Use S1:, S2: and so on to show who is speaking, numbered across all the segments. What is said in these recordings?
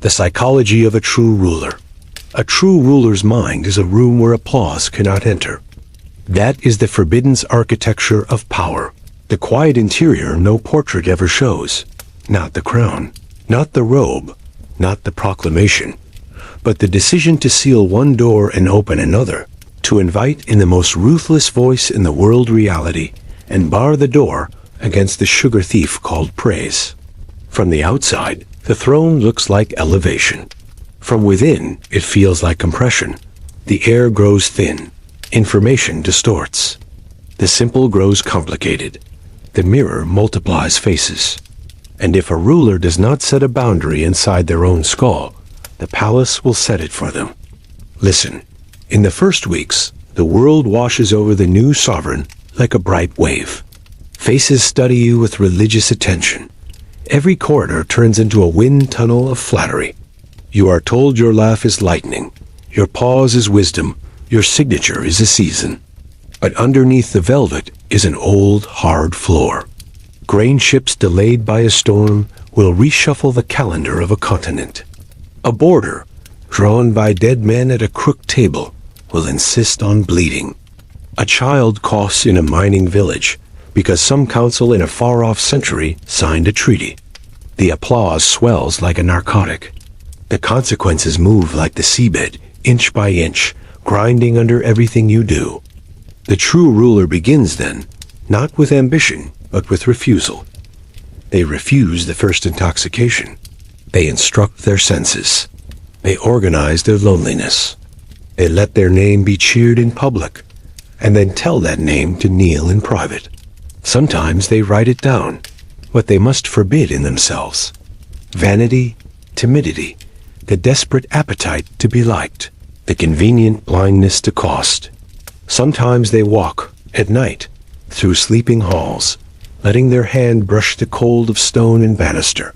S1: The psychology of a true ruler. A true ruler's mind is a room where applause cannot enter. That is the forbidden architecture of power. The quiet interior no portrait ever shows. Not the crown, not the robe, not the proclamation, but the decision to seal one door and open another, to invite in the most ruthless voice in the world reality, and bar the door against the sugar thief called praise. From the outside, the throne looks like elevation. From within, it feels like compression. The air grows thin. Information distorts. The simple grows complicated. The mirror multiplies faces. And if a ruler does not set a boundary inside their own skull, the palace will set it for them. Listen, in the first weeks, the world washes over the new sovereign like a bright wave. Faces study you with religious attention. Every corridor turns into a wind tunnel of flattery. You are told your laugh is lightning, your pause is wisdom, your signature is a season. But underneath the velvet is an old, hard floor. Grain ships delayed by a storm will reshuffle the calendar of a continent. A border, drawn by dead men at a crooked table, will insist on bleeding. A child coughs in a mining village because some council in a far-off century signed a treaty. The applause swells like a narcotic. The consequences move like the seabed, inch by inch, grinding under everything you do. The true ruler begins then, not with ambition, but with refusal. They refuse the first intoxication. They instruct their senses. They organize their loneliness. They let their name be cheered in public, and then tell that name to kneel in private. Sometimes they write it down, what they must forbid in themselves. Vanity, timidity, the desperate appetite to be liked, the convenient blindness to cost. Sometimes they walk, at night, through sleeping halls, letting their hand brush the cold of stone and banister,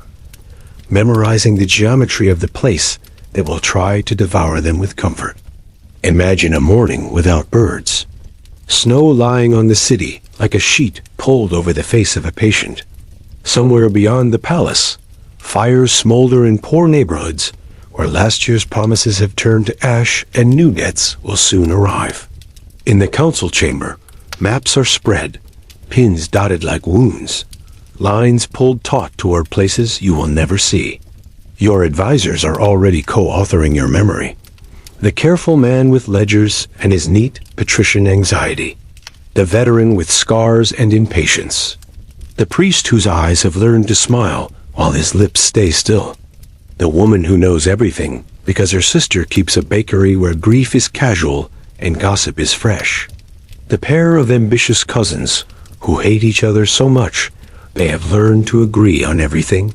S1: memorizing the geometry of the place that will try to devour them with comfort. Imagine a morning without birds. Snow lying on the city like a sheet pulled over the face of a patient. Somewhere beyond the palace, fires smolder in poor neighborhoods where last year's promises have turned to ash and new debts will soon arrive. In the council chamber, maps are spread, pins dotted like wounds, lines pulled taut toward places you will never see. Your advisors are already co-authoring your memory. The careful man with ledgers and his neat patrician anxiety. The veteran with scars and impatience. The priest whose eyes have learned to smile while his lips stay still. The woman who knows everything because her sister keeps a bakery where grief is casual and gossip is fresh. The pair of ambitious cousins who hate each other so much they have learned to agree on everything.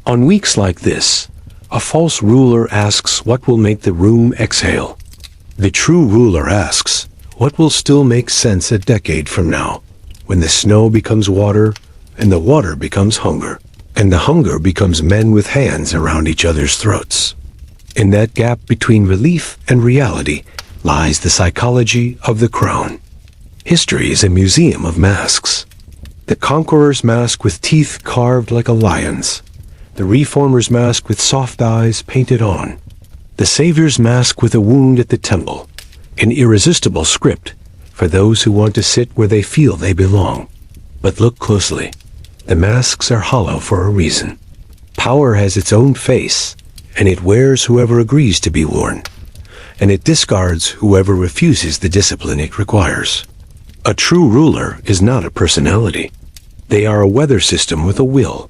S1: On weeks like this, a false ruler asks what will make the room exhale. The true ruler asks what will still make sense a decade from now, when the snow becomes water and the water becomes hunger, and the hunger becomes men with hands around each other's throats. In that gap between relief and reality lies the psychology of the crown. History is a museum of masks. The conqueror's mask with teeth carved like a lion's. The reformer's mask with soft eyes painted on. The savior's mask with a wound at the temple. An irresistible script for those who want to sit where they feel they belong. But look closely. The masks are hollow for a reason. Power has its own face, and it wears whoever agrees to be worn, and it discards whoever refuses the discipline it requires. A true ruler is not a personality. They are a weather system with a will,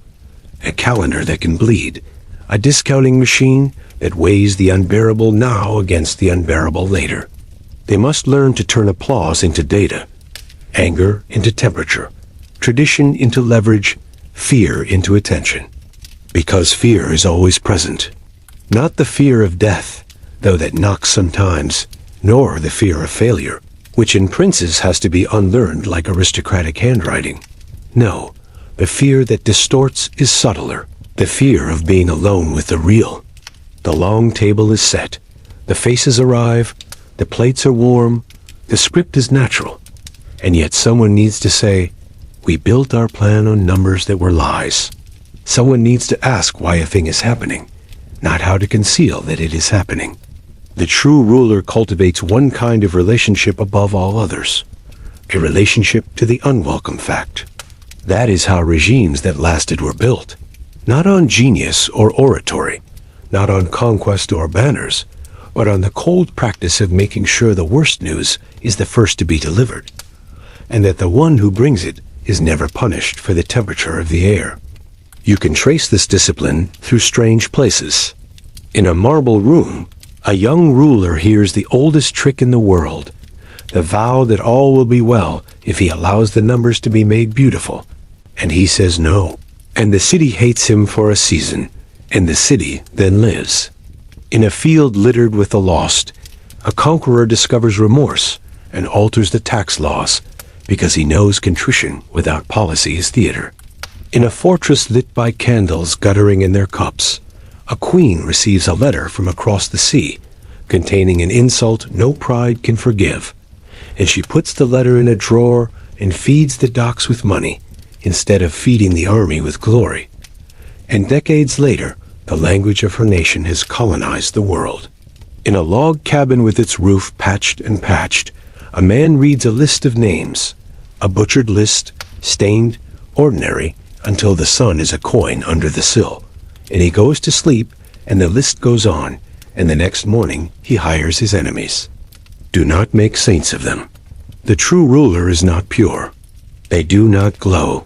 S1: a calendar that can bleed, a discounting machine that weighs the unbearable now against the unbearable later. They must learn to turn applause into data, anger into temperature, tradition into leverage, fear into attention. Because fear is always present. Not the fear of death, though that knocks sometimes, nor the fear of failure, which in princes has to be unlearned like aristocratic handwriting. No, the fear that distorts is subtler, the fear of being alone with the real. The long table is set, the faces arrive, the plates are warm, the script is natural, and yet someone needs to say, "We built our plan on numbers that were lies." Someone needs to ask why a thing is happening, not how to conceal that it is happening. The true ruler cultivates one kind of relationship above all others, a relationship to the unwelcome fact. That is how regimes that lasted were built, not on genius or oratory, not on conquest or banners, but on the cold practice of making sure the worst news is the first to be delivered, and that the one who brings it is never punished for the temperature of the air. You can trace this discipline through strange places. In a marble room, a young ruler hears the oldest trick in the world, the vow that all will be well if he allows the numbers to be made beautiful, and he says no, and the city hates him for a season, and the city then lives. In a field littered with the lost, a conqueror discovers remorse and alters the tax laws because he knows contrition without policy is theater. In a fortress lit by candles guttering in their cups, a queen receives a letter from across the sea containing an insult no pride can forgive, and she puts the letter in a drawer and feeds the docks with money instead of feeding the army with glory. And decades later, the language of her nation has colonized the world. In a log cabin with its roof patched and patched, a man reads a list of names, a butchered list, stained, ordinary, until the sun is a coin under the sill, and he goes to sleep, and the list goes on, and the next morning he hires his enemies. Do not make saints of them. The true ruler is not pure. They do not glow.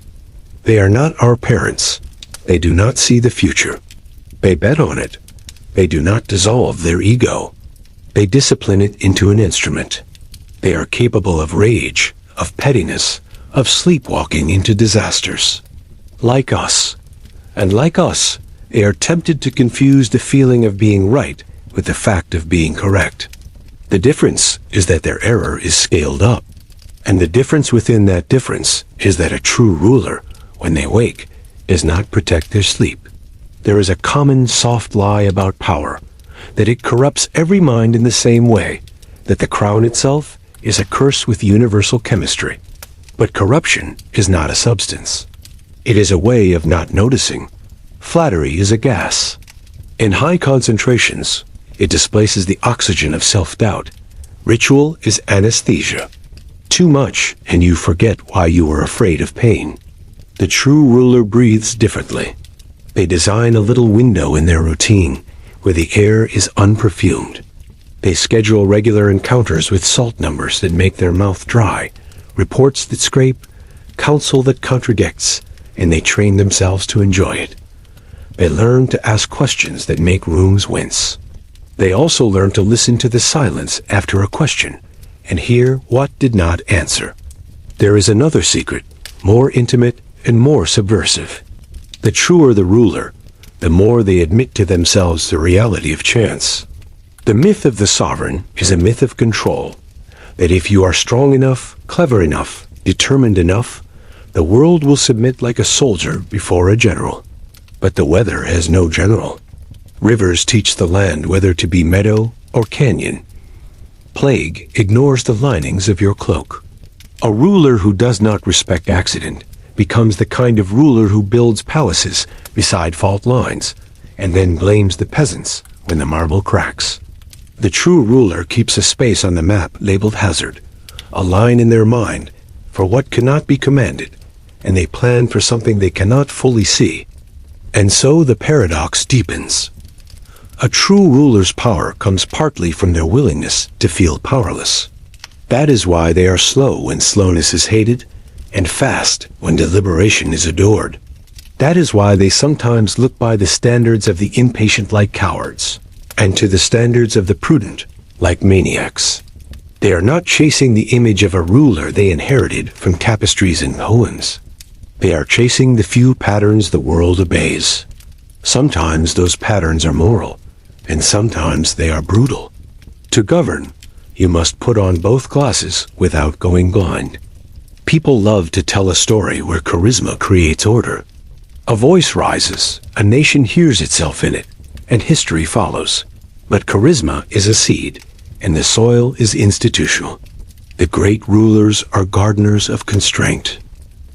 S1: They are not our parents. They do not see the future. They bet on it. They do not dissolve their ego. They discipline it into an instrument. They are capable of rage, of pettiness, of sleepwalking into disasters. Like us. And like us, they are tempted to confuse the feeling of being right with the fact of being correct. The difference is that their error is scaled up. And the difference within that difference is that a true ruler, when they wake, does not protect their sleep. There is a common soft lie about power, that it corrupts every mind in the same way, that the crown itself is a curse with universal chemistry. But corruption is not a substance. It is a way of not noticing. Flattery is a gas. In high concentrations, it displaces the oxygen of self-doubt. Ritual is anesthesia. Too much, and you forget why you were afraid of pain. The true ruler breathes differently. They design a little window in their routine where the air is unperfumed. They schedule regular encounters with salt numbers that make their mouth dry, reports that scrape, counsel that contradicts, and they train themselves to enjoy it. They learn to ask questions that make rooms wince. They also learn to listen to the silence after a question and hear what did not answer. There is another secret, more intimate and more subversive. The truer the ruler, the more they admit to themselves the reality of chance. The myth of the sovereign is a myth of control, that if you are strong enough, clever enough, determined enough, the world will submit like a soldier before a general. But the weather has no general. Rivers teach the land whether to be meadow or canyon. Plague ignores the linings of your cloak. A ruler who does not respect accident becomes the kind of ruler who builds palaces beside fault lines and then blames the peasants when the marble cracks. The true ruler keeps a space on the map labeled hazard, a line in their mind for what cannot be commanded, and they plan for something they cannot fully see. And so the paradox deepens. A true ruler's power comes partly from their willingness to feel powerless. That is why they are slow when slowness is hated, and fast when deliberation is adored. That is why they sometimes look by the standards of the impatient like cowards, and to the standards of the prudent like maniacs. They are not chasing the image of a ruler they inherited from tapestries and poems. They are chasing the few patterns the world obeys. Sometimes those patterns are moral, and sometimes they are brutal. To govern, you must put on both glasses without going blind. People love to tell a story where charisma creates order. A voice rises, a nation hears itself in it, and history follows. But charisma is a seed, and the soil is institutional. The great rulers are gardeners of constraint.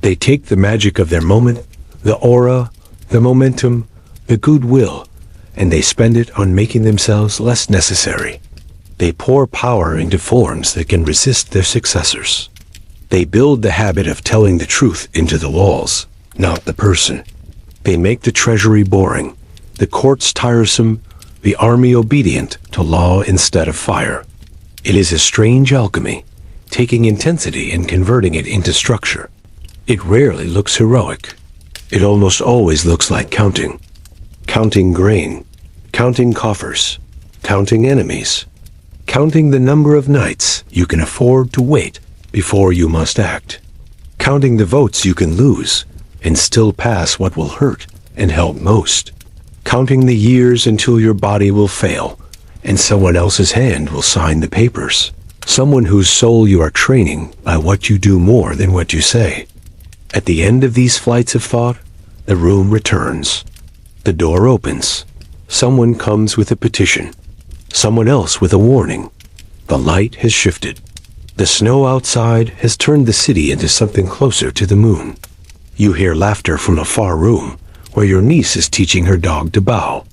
S1: They take the magic of their moment, the aura, the momentum, the goodwill, and they spend it on making themselves less necessary. They pour power into forms that can resist their successors. They build the habit of telling the truth into the walls, not the person. They make the treasury boring, the courts tiresome, the army obedient to law instead of fire. It is a strange alchemy, taking intensity and converting it into structure. It rarely looks heroic. It almost always looks like counting. Counting grain, counting coffers, counting enemies, counting the number of nights you can afford to wait before you must act, counting the votes you can lose and still pass what will hurt and help most, counting the years until your body will fail and someone else's hand will sign the papers, someone whose soul you are training by what you do more than what you say. At the end of these flights of thought, the room returns. The door opens. Someone comes with a petition. Someone else with a warning. The light has shifted. The snow outside has turned the city into something closer to the moon. You hear laughter from a far room where your niece is teaching her dog to bow.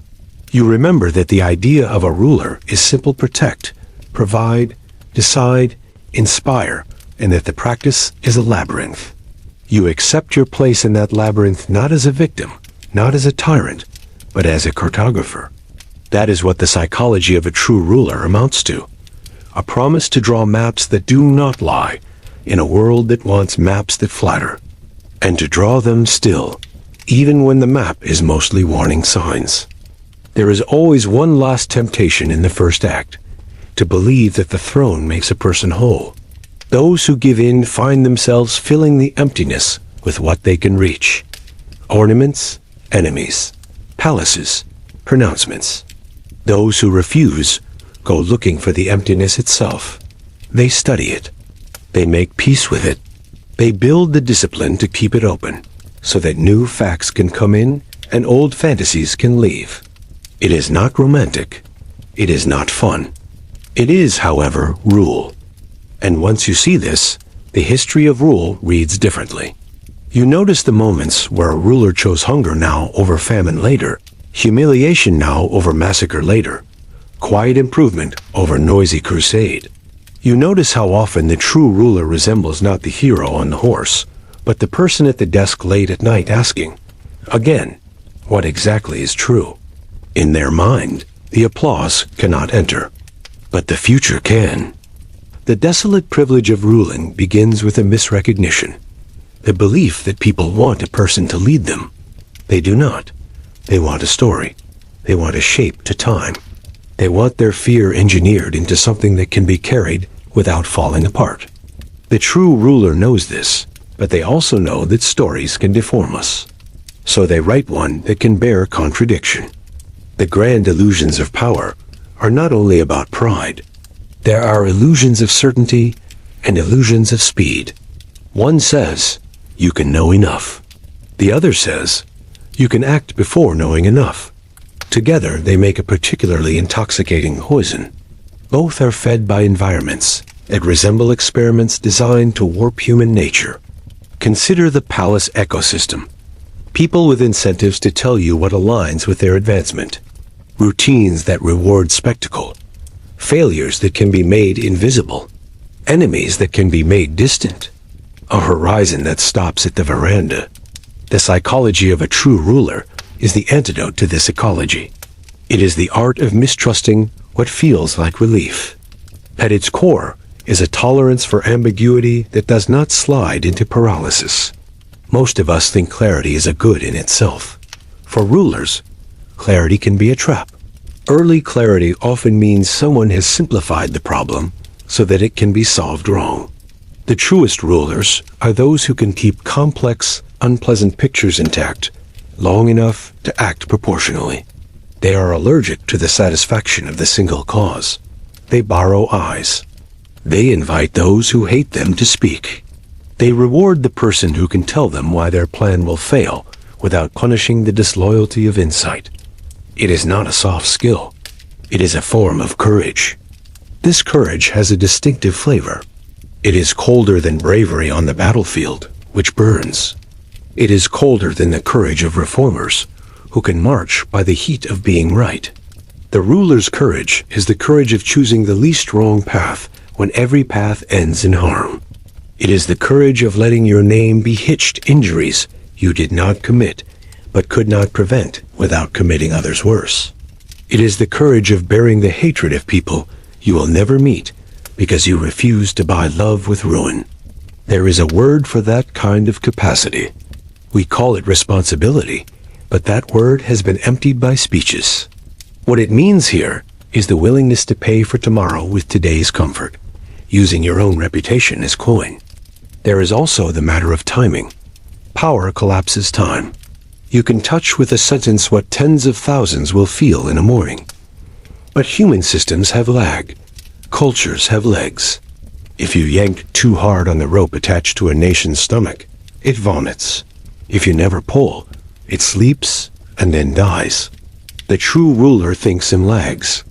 S1: You remember that the idea of a ruler is simple: protect, provide, decide, inspire, and that the practice is a labyrinth. You accept your place in that labyrinth not as a victim, not as a tyrant, but as a cartographer. That is what the psychology of a true ruler amounts to. A promise to draw maps that do not lie, in a world that wants maps that flatter. And to draw them still, even when the map is mostly warning signs. There is always one last temptation in the first act, to believe that the throne makes a person whole. Those who give in find themselves filling the emptiness with what they can reach. Ornaments, enemies, palaces, pronouncements. Those who refuse go looking for the emptiness itself. They study it. They make peace with it. They build the discipline to keep it open, so that new facts can come in and old fantasies can leave. It is not romantic. It is not fun. It is, however, rule. And once you see this, the history of rule reads differently. You notice the moments where a ruler chose hunger now over famine later, humiliation now over massacre later, quiet improvement over noisy crusade. You notice how often the true ruler resembles not the hero on the horse, but the person at the desk late at night asking, again, what exactly is true? In their mind, the applause cannot enter, but the future can. The desolate privilege of ruling begins with a misrecognition, the belief that people want a person to lead them. They do not. They want a story. They want a shape to time. They want their fear engineered into something that can be carried without falling apart. The true ruler knows this, but they also know that stories can deform us. So they write one that can bear contradiction. The grand illusions of power are not only about pride. There are illusions of certainty and illusions of speed. One says, you can know enough. The other says, you can act before knowing enough. Together, they make a particularly intoxicating poison. Both are fed by environments that resemble experiments designed to warp human nature. Consider the palace ecosystem. People with incentives to tell you what aligns with their advancement. Routines that reward spectacle. Failures that can be made invisible. Enemies that can be made distant. A horizon that stops at the veranda. The psychology of a true ruler is the antidote to this ecology. It is the art of mistrusting what feels like relief. At its core is a tolerance for ambiguity that does not slide into paralysis. Most of us think clarity is a good in itself. For rulers, clarity can be a trap. Early clarity often means someone has simplified the problem so that it can be solved wrong. The truest rulers are those who can keep complex, unpleasant pictures intact long enough to act proportionally. They are allergic to the satisfaction of the single cause. They borrow eyes. They invite those who hate them to speak. They reward the person who can tell them why their plan will fail without punishing the disloyalty of insight. It is not a soft skill. It is a form of courage. This courage has a distinctive flavor. It is colder than bravery on the battlefield, which burns. It is colder than the courage of reformers, who can march by the heat of being right. The ruler's courage is the courage of choosing the least wrong path when every path ends in harm. It is the courage of letting your name be hitched injuries you did not commit, but could not prevent without committing others worse. It is the courage of bearing the hatred of people you will never meet because you refuse to buy love with ruin. There is a word for that kind of capacity. We call it responsibility, but that word has been emptied by speeches. What it means here is the willingness to pay for tomorrow with today's comfort, using your own reputation as coin. There is also the matter of timing. Power collapses time. You can touch with a sentence what tens of thousands will feel in a morning. But human systems have lag. Cultures have legs. If you yank too hard on the rope attached to a nation's stomach, it vomits. If you never pull, it sleeps and then dies. The true ruler thinks in lags.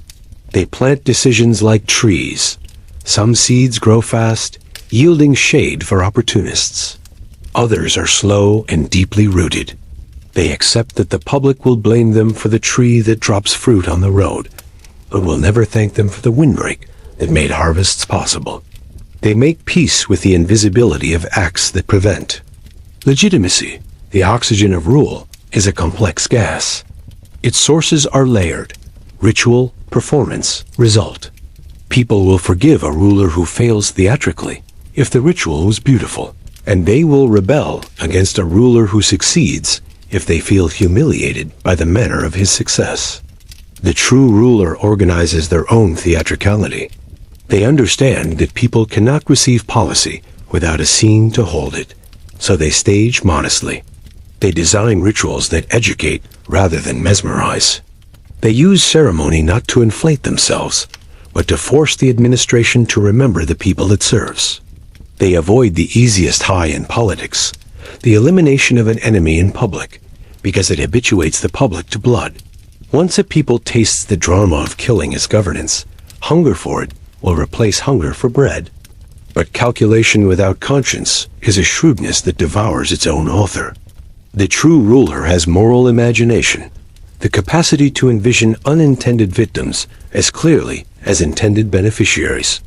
S1: They plant decisions like trees. Some seeds grow fast, yielding shade for opportunists. Others are slow and deeply rooted. They accept that the public will blame them for the tree that drops fruit on the road, but will never thank them for the windbreak that made harvests possible. They make peace with the invisibility of acts that prevent. Legitimacy, the oxygen of rule, is a complex gas. Its sources are layered: ritual, performance, result. People will forgive a ruler who fails theatrically if the ritual was beautiful, and they will rebel against a ruler who succeeds if they feel humiliated by the manner of his success. The true ruler organizes their own theatricality. They understand that people cannot receive policy without a scene to hold it, so they stage modestly. They design rituals that educate rather than mesmerize. They use ceremony not to inflate themselves, but to force the administration to remember the people it serves. They avoid the easiest high in politics, the elimination of an enemy in public, because it habituates the public to blood. Once a people tastes the drama of killing as governance, hunger for it will replace hunger for bread. But calculation without conscience is a shrewdness that devours its own author. The true ruler has moral imagination, the capacity to envision unintended victims as clearly as intended beneficiaries.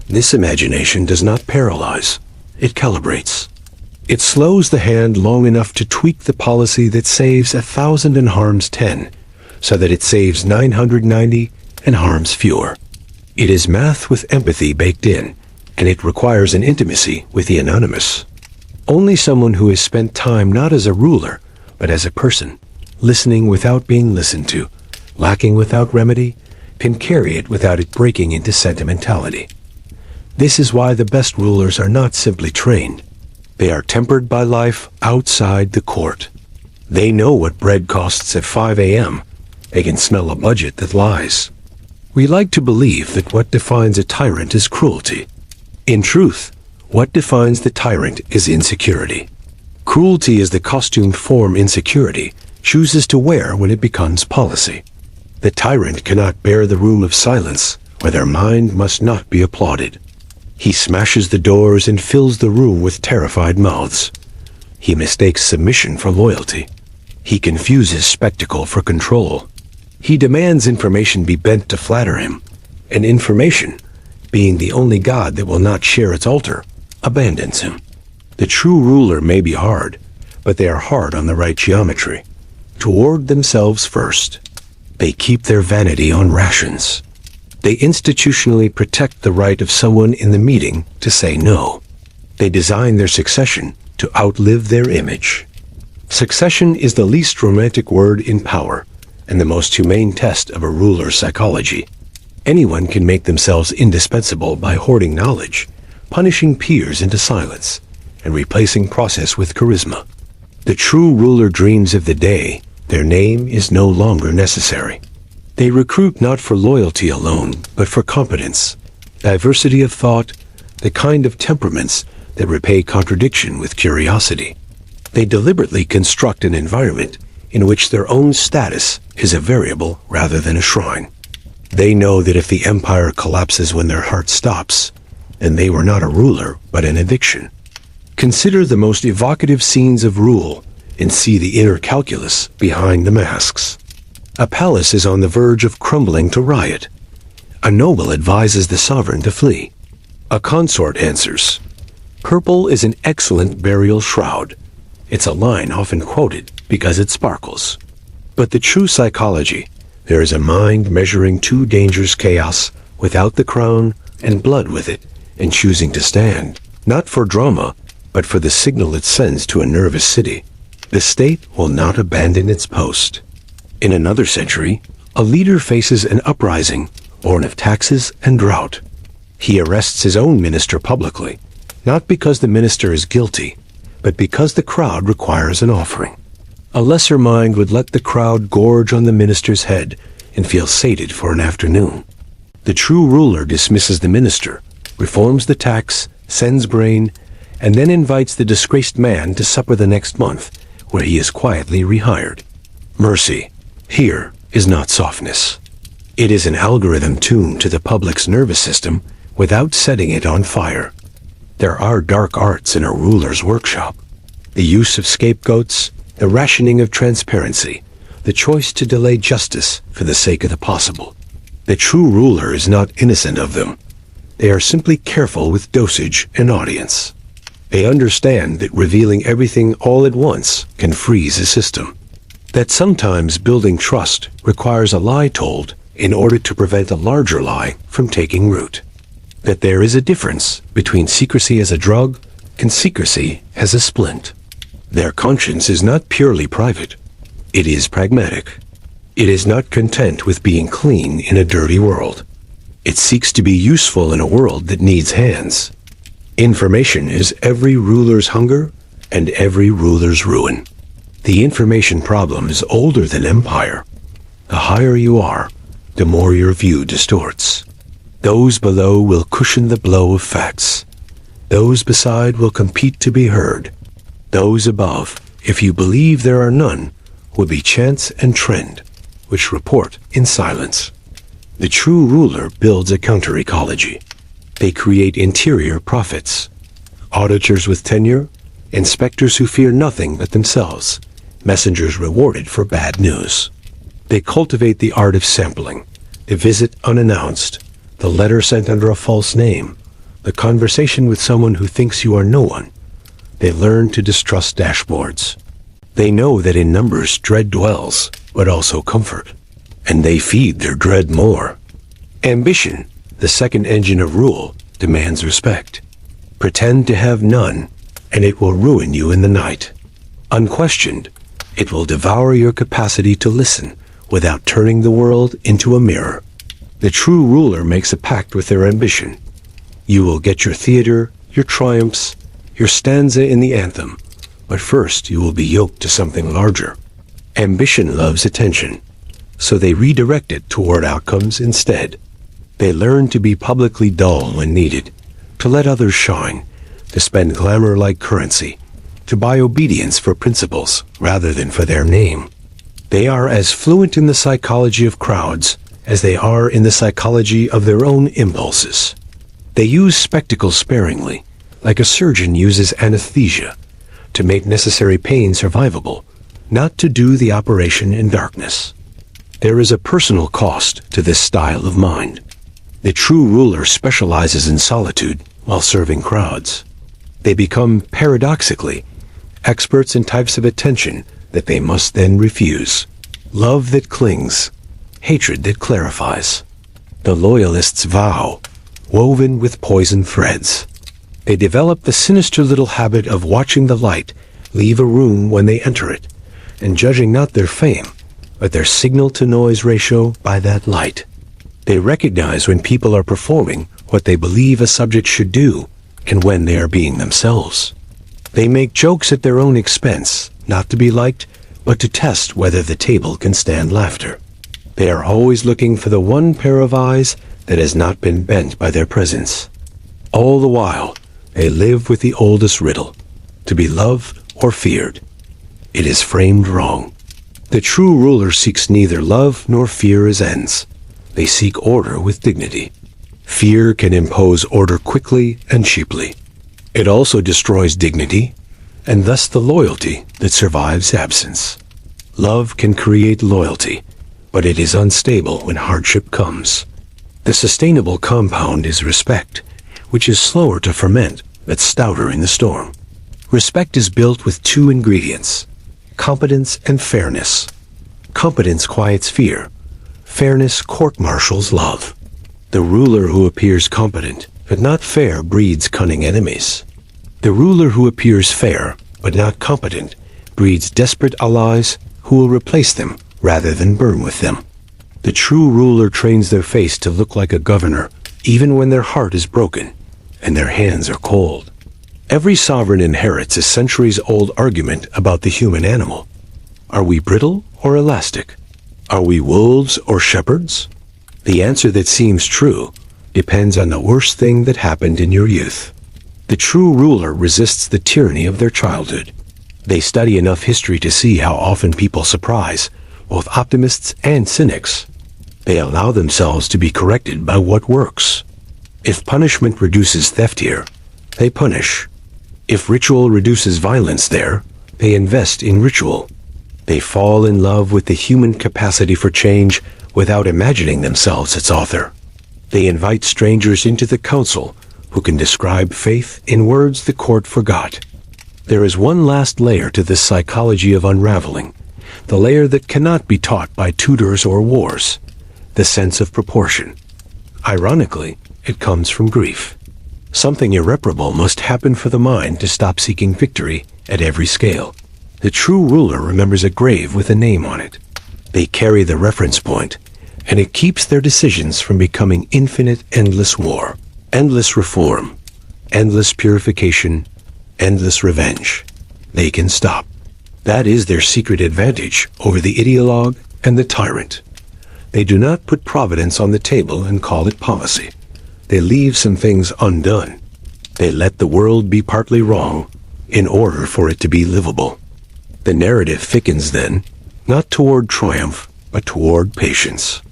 S1: This imagination does not paralyze, it calibrates. It slows the hand long enough to tweak the policy that saves 1,000 and harms 10, so that it saves 990 and harms fewer. It is math with empathy baked in, and it requires an intimacy with the anonymous. Only someone who has spent time not as a ruler, but as a person, listening without being listened to, lacking without remedy, can carry it without it breaking into sentimentality. This is why the best rulers are not simply trained. They are tempered by life outside the court. They know what bread costs at 5 a.m. They can smell a budget that lies. We like to believe that what defines a tyrant is cruelty. In truth, what defines the tyrant is insecurity. Cruelty is the costume form insecurity chooses to wear when it becomes policy. The tyrant cannot bear the room of silence, where their mind must not be applauded. He smashes the doors and fills the room with terrified mouths. He mistakes submission for loyalty. He confuses spectacle for control. He demands information be bent to flatter him, and information, being the only god that will not share its altar, abandons him. The true ruler may be hard, but they are hard on the right geometry. Toward themselves first. They keep their vanity on rations. They institutionally protect the right of someone in the meeting to say no. They design their succession to outlive their image. Succession is the least romantic word in power, and the most humane test of a ruler's psychology. Anyone can make themselves indispensable by hoarding knowledge, punishing peers into silence, and replacing process with charisma. The true ruler dreams of the day their name is no longer necessary. They recruit not for loyalty alone, but for competence, diversity of thought, the kind of temperaments that repay contradiction with curiosity. They deliberately construct an environment in which their own status is a variable rather than a shrine. They know that if the empire collapses when their heart stops, then they were not a ruler, but an eviction. Consider the most evocative scenes of rule and see the inner calculus behind the masks. A palace is on the verge of crumbling to riot. A noble advises the sovereign to flee. A consort answers, "Purple is an excellent burial shroud." It's a line often quoted because it sparkles. But the true psychology, there is a mind measuring two dangers: chaos without the crown and blood with it, and choosing to stand, not for drama, but for the signal it sends to a nervous city. The state will not abandon its post. In another century, a leader faces an uprising born of taxes and drought. He arrests his own minister publicly, not because the minister is guilty, but because the crowd requires an offering. A lesser mind would let the crowd gorge on the minister's head and feel sated for an afternoon. The true ruler dismisses the minister, reforms the tax, sends grain, and then invites the disgraced man to supper the next month, where he is quietly rehired. Mercy, here, is not softness. It is an algorithm tuned to the public's nervous system without setting it on fire. There are dark arts in a ruler's workshop. The use of scapegoats, the rationing of transparency, the choice to delay justice for the sake of the possible. The true ruler is not innocent of them. They are simply careful with dosage and audience. They understand that revealing everything all at once can freeze a system. That sometimes building trust requires a lie told in order to prevent a larger lie from taking root. That there is a difference between secrecy as a drug and secrecy as a splint. Their conscience is not purely private. It is pragmatic. It is not content with being clean in a dirty world. It seeks to be useful in a world that needs hands. Information is every ruler's hunger and every ruler's ruin. The information problem is older than empire. The higher you are, the more your view distorts. Those below will cushion the blow of facts. Those beside will compete to be heard. Those above, if you believe there are none, will be chance and trend, which report in silence. The true ruler builds a counter-ecology. They create interior prophets. Auditors with tenure, inspectors who fear nothing but themselves, messengers rewarded for bad news. They cultivate the art of sampling, the visit unannounced, the letter sent under a false name, the conversation with someone who thinks you are no one. They learn to distrust dashboards. They know that in numbers dread dwells, but also comfort. And they feed their dread more. Ambition, the second engine of rule, demands respect. Pretend to have none, and it will ruin you in the night. Unquestioned, it will devour your capacity to listen without turning the world into a mirror. The true ruler makes a pact with their ambition. You will get your theater, your triumphs, your stanza in the anthem, but first you will be yoked to something larger. Ambition loves attention, so they redirect it toward outcomes instead. They learn to be publicly dull when needed, to let others shine, to spend glamour like currency, to buy obedience for principles rather than for their name. They are as fluent in the psychology of crowds as they are in the psychology of their own impulses. They use spectacle sparingly, like a surgeon uses anesthesia, to make necessary pain survivable, not to do the operation in darkness. There is a personal cost to this style of mind. The true ruler specializes in solitude while serving crowds. They become, paradoxically, experts in types of attention that they must then refuse. Love that clings, hatred that clarifies. The loyalists' vow, woven with poison threads. They develop the sinister little habit of watching the light leave a room when they enter it, and judging not their fame, but their signal-to-noise ratio by that light. They recognize when people are performing what they believe a subject should do, and when they are being themselves. They make jokes at their own expense, not to be liked, but to test whether the table can stand laughter. They are always looking for the one pair of eyes that has not been bent by their presence. All the while, they live with the oldest riddle, to be loved or feared. It is framed wrong. The true ruler seeks neither love nor fear as ends. They seek order with dignity. Fear can impose order quickly and cheaply. It also destroys dignity. and thus the loyalty that survives absence. Love can create loyalty, but it is unstable when hardship comes. The sustainable compound is respect, which is slower to ferment, but stouter in the storm. Respect is built with two ingredients: competence and fairness. Competence quiets fear. Fairness court-martials love. The ruler who appears competent, but not fair, breeds cunning enemies. The ruler who appears fair, but not competent, breeds desperate allies who will replace them rather than burn with them. The true ruler trains their face to look like a governor, even when their heart is broken and their hands are cold. Every sovereign inherits a centuries-old argument about the human animal. Are we brittle or elastic? Are we wolves or shepherds? The answer that seems true depends on the worst thing that happened in your youth. The true ruler resists the tyranny of their childhood. They study enough history to see how often people surprise both optimists and cynics. They allow themselves to be corrected by what works. If punishment reduces theft here, they punish. If ritual reduces violence there, they invest in ritual. They fall in love with the human capacity for change without imagining themselves its author. They invite strangers into the council who can describe faith in words the court forgot. There is one last layer to this psychology of unraveling, the layer that cannot be taught by tutors or wars, the sense of proportion. Ironically, it comes from grief. Something irreparable must happen for the mind to stop seeking victory at every scale. The true ruler remembers a grave with a name on it. They carry the reference point, and it keeps their decisions from becoming infinite, endless war, endless reform, endless purification, endless revenge. They can stop. That is their secret advantage over the ideologue and the tyrant. They do not put providence on the table and call it policy. They leave some things undone. They let the world be partly wrong in order for it to be livable. The narrative thickens then, not toward triumph, but toward patience.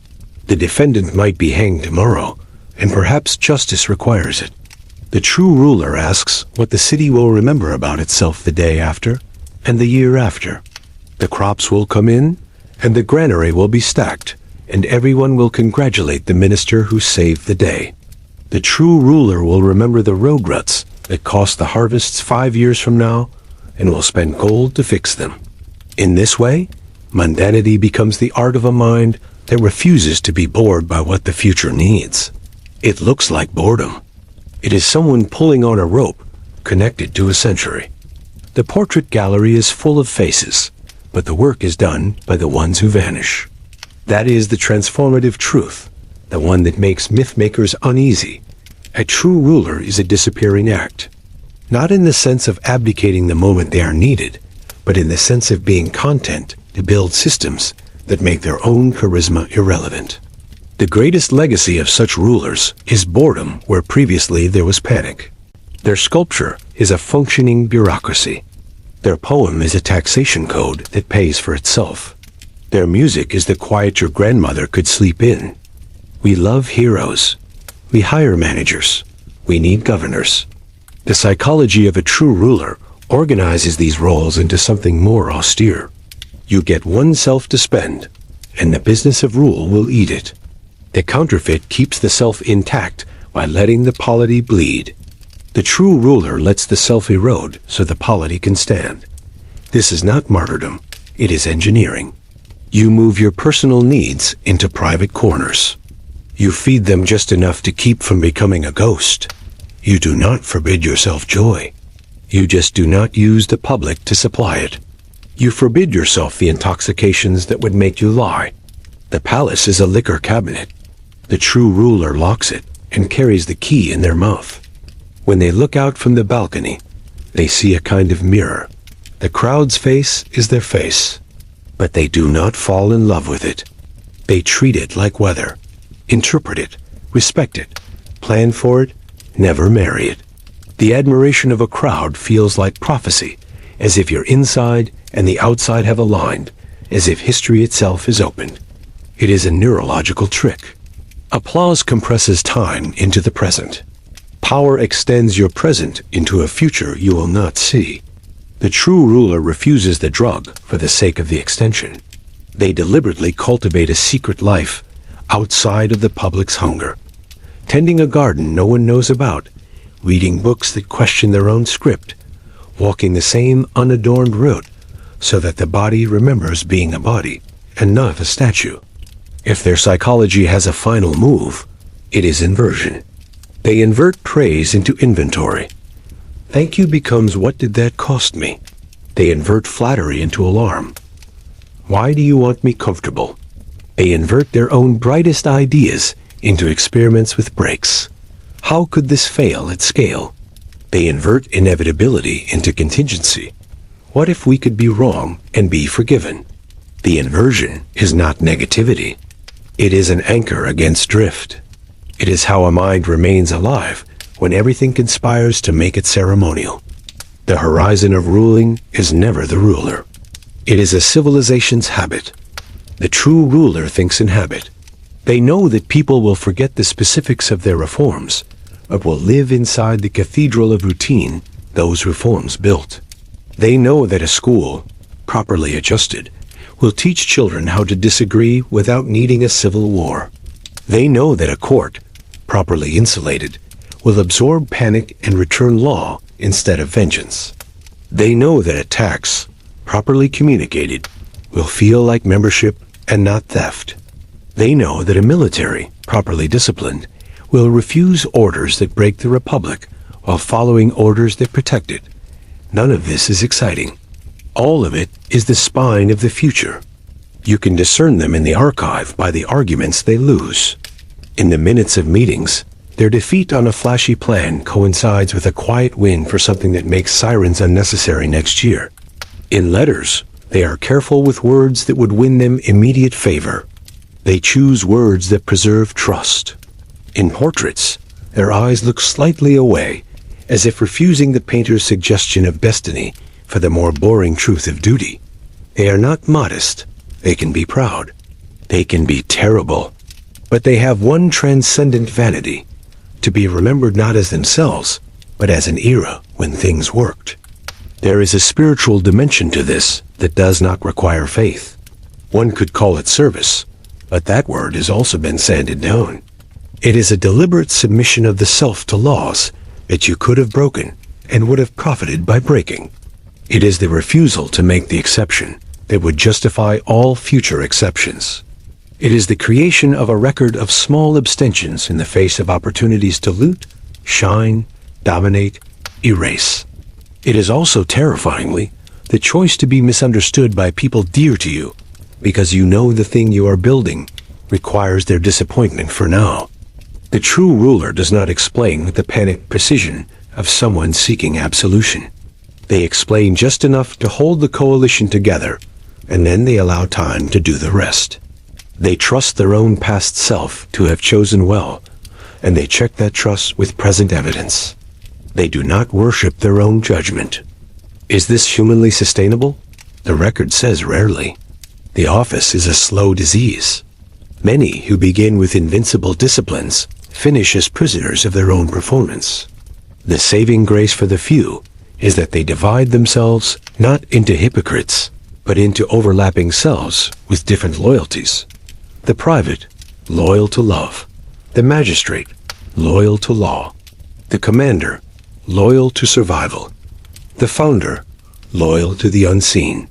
S1: The defendant might be hanged tomorrow, and perhaps justice requires it. The true ruler asks what the city will remember about itself the day after, and the year after. The crops will come in, and the granary will be stacked, and everyone will congratulate the minister who saved the day. The true ruler will remember the road ruts that cost the harvests 5 years from now, and will spend gold to fix them. In this way, mundanity becomes the art of a mind that refuses to be bored by what the future needs. It looks like boredom. It is someone pulling on a rope connected to a century. The portrait gallery is full of faces, but the work is done by the ones who vanish. That is the transformative truth, the one that makes myth-makers uneasy. A true ruler is a disappearing act. Not in the sense of abdicating the moment they are needed, but in the sense of being content to build systems that make their own charisma irrelevant. The greatest legacy of such rulers is boredom where previously there was panic. Their sculpture is a functioning bureaucracy. Their poem is a taxation code that pays for itself. Their music is the quiet your grandmother could sleep in. We love heroes. We hire managers. We need governors. The psychology of a true ruler organizes these roles into something more austere. You get oneself to spend, and the business of rule will eat it. The counterfeit keeps the self intact by letting the polity bleed. The true ruler lets the self erode so the polity can stand. This is not martyrdom, it is engineering. You move your personal needs into private corners. You feed them just enough to keep from becoming a ghost. You do not forbid yourself joy. You just do not use the public to supply it. You forbid yourself the intoxications that would make you lie. The palace is a liquor cabinet. The true ruler locks it and carries the key in their mouth. When they look out from the balcony, they see a kind of mirror. The crowd's face is their face, but they do not fall in love with it. They treat it like weather, interpret it, respect it, plan for it, never marry it. The admiration of a crowd feels like prophecy, as if your inside and the outside have aligned, as if history itself is opened. It is a neurological trick. Applause compresses time into the present. Power extends your present into a future you will not see. The true ruler refuses the drug for the sake of the extension. They deliberately cultivate a secret life outside of the public's hunger, tending a garden no one knows about, reading books that question their own script, walking the same unadorned route so that the body remembers being a body and not a statue. If their psychology has a final move, it is inversion. They invert praise into inventory. Thank you becomes what did that cost me? They invert flattery into alarm. Why do you want me comfortable? They invert their own brightest ideas into experiments with brakes. How could this fail at scale? They invert inevitability into contingency. What if we could be wrong and be forgiven? The inversion is not negativity. It is an anchor against drift. It is how a mind remains alive when everything conspires to make it ceremonial. The horizon of ruling is never the ruler. It is a civilization's habit. The true ruler thinks in habit. They know that people will forget the specifics of their reforms, but will live inside the cathedral of routine those reforms built. They know that a school, properly adjusted, will teach children how to disagree without needing a civil war. They know that a court, properly insulated, will absorb panic and return law instead of vengeance. They know that a tax, properly communicated, will feel like membership and not theft. They know that a military, properly disciplined, will refuse orders that break the republic while following orders that protect it. None of this is exciting. All of it is the spine of the future. You can discern them in the archive by the arguments they lose. In the minutes of meetings, their defeat on a flashy plan coincides with a quiet win for something that makes sirens unnecessary next year. In letters, they are careful with words that would win them immediate favor. They choose words that preserve trust. In portraits, their eyes look slightly away, as if refusing the painter's suggestion of destiny for the more boring truth of duty. They are not modest. They can be proud. They can be terrible. But they have one transcendent vanity, to be remembered not as themselves, but as an era when things worked. There is a spiritual dimension to this that does not require faith. One could call it service, but that word has also been sanded down. It is a deliberate submission of the self to laws that you could have broken and would have profited by breaking. It is the refusal to make the exception that would justify all future exceptions. It is the creation of a record of small abstentions in the face of opportunities to loot, shine, dominate, erase. It is also, terrifyingly, the choice to be misunderstood by people dear to you because you know the thing you are building requires their disappointment for now. The true ruler does not explain with the panicked precision of someone seeking absolution. They explain just enough to hold the coalition together, and then they allow time to do the rest. They trust their own past self to have chosen well, and they check that trust with present evidence. They do not worship their own judgment. Is this humanly sustainable? The record says rarely. The office is a slow disease. Many who begin with invincible disciplines finish as prisoners of their own performance. The saving grace for the few is that they divide themselves not into hypocrites, but into overlapping selves with different loyalties. The private, loyal to love. The magistrate, loyal to law. The commander, loyal to survival. The founder, loyal to the unseen.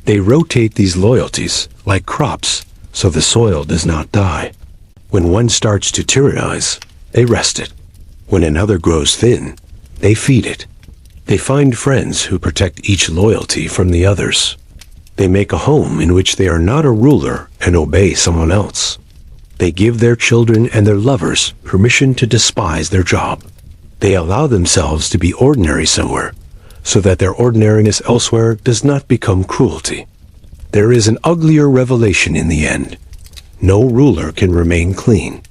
S1: They rotate these loyalties like crops so the soil does not die. When one starts to tyrannize, they rest it. When another grows thin, they feed it. They find friends who protect each loyalty from the others. They make a home in which they are not a ruler and obey someone else. They give their children and their lovers permission to despise their job. They allow themselves to be ordinary somewhere, so that their ordinariness elsewhere does not become cruelty. There is an uglier revelation in the end. No ruler can remain clean.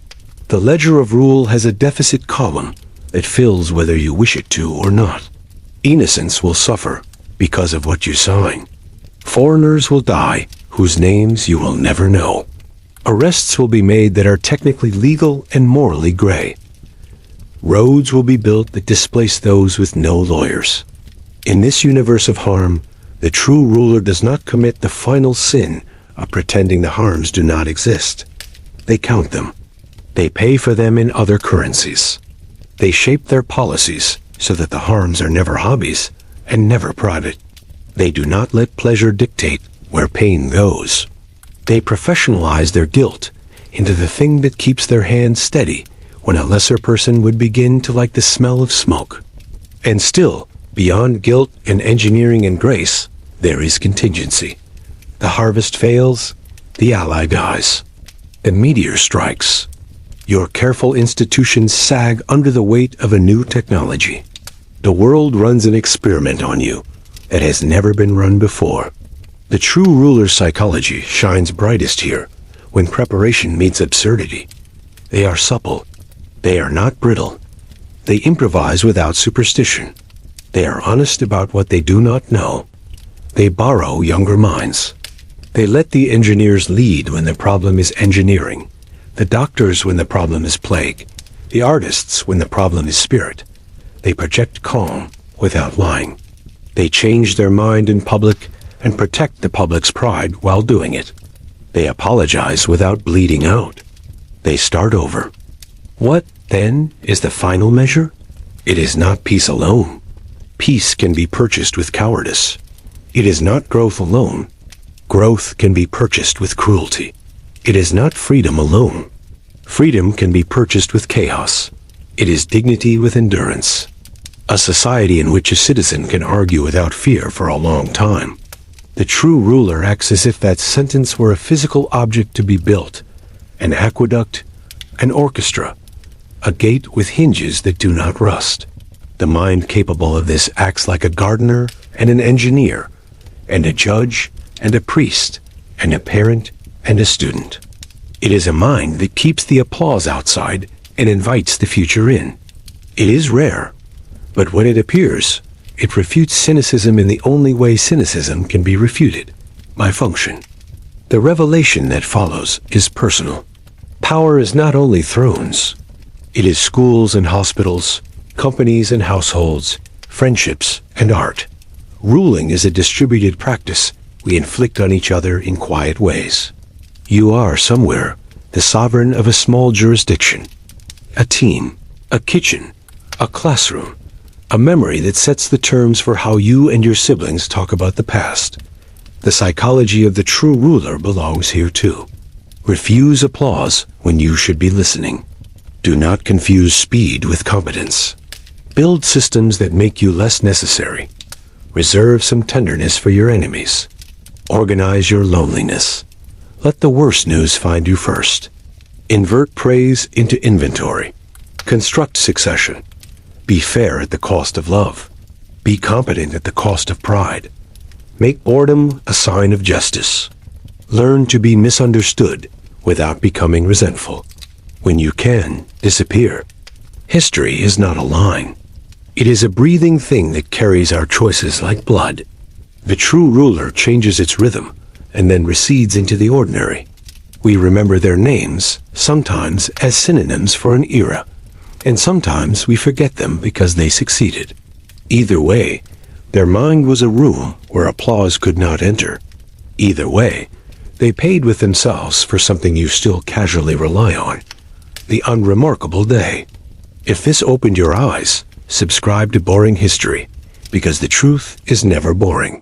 S1: The ledger of rule has a deficit column that fills whether you wish it to or not. Innocents will suffer because of what you sign. Foreigners will die whose names you will never know. Arrests will be made that are technically legal and morally gray. Roads will be built that displace those with no lawyers. In this universe of harm, the true ruler does not commit the final sin of pretending the harms do not exist. They count them. They pay for them in other currencies. They shape their policies so that the harms are never hobbies and never private. They do not let pleasure dictate where pain goes. They professionalize their guilt into the thing that keeps their hands steady when a lesser person would begin to like the smell of smoke. And still, beyond guilt and engineering and grace, there is contingency. The harvest fails, the ally dies. The meteor strikes. Your careful institutions sag under the weight of a new technology. The world runs an experiment on you that has never been run before. The true ruler's psychology shines brightest here when preparation meets absurdity. They are supple. They are not brittle. They improvise without superstition. They are honest about what they do not know. They borrow younger minds. They let the engineers lead when the problem is engineering, the doctors when the problem is plague, the artists when the problem is spirit. They project calm without lying. They change their mind in public and protect the public's pride while doing it. They apologize without bleeding out. They start over. What, then, is the final measure? It is not peace alone. Peace can be purchased with cowardice. It is not growth alone. Growth can be purchased with cruelty. It is not freedom alone. Freedom can be purchased with chaos. It is dignity with endurance. A society in which a citizen can argue without fear for a long time. The true ruler acts as if that sentence were a physical object to be built, an aqueduct, an orchestra, a gate with hinges that do not rust. The mind capable of this acts like a gardener and an engineer, and a judge and a priest, and a parent and a student. It is a mind that keeps the applause outside and invites the future in. It is rare, but when it appears, it refutes cynicism in the only way cynicism can be refuted, by function. The revelation that follows is personal. Power is not only thrones. It is schools and hospitals, companies and households, friendships and art. Ruling is a distributed practice we inflict on each other in quiet ways. You are somewhere the sovereign of a small jurisdiction, a team, a kitchen, a classroom, a memory that sets the terms for how you and your siblings talk about the past. The psychology of the true ruler belongs here too. Refuse applause when you should be listening. Do not confuse speed with competence. Build systems that make you less necessary. Reserve some tenderness for your enemies. Organize your loneliness. Let the worst news find you first. Invert praise into inventory. Construct succession. Be fair at the cost of love. Be competent at the cost of pride. Make boredom a sign of justice. Learn to be misunderstood without becoming resentful. When you can, disappear. History is not a line. It is a breathing thing that carries our choices like blood. The true ruler changes its rhythm and then recedes into the ordinary. We remember their names, sometimes as synonyms for an era, and sometimes we forget them because they succeeded. Either way, their mind was a room where applause could not enter. Either way, they paid with themselves for something you still casually rely on, the unremarkable day. If this opened your eyes, subscribe to Boring History, because the truth is never boring.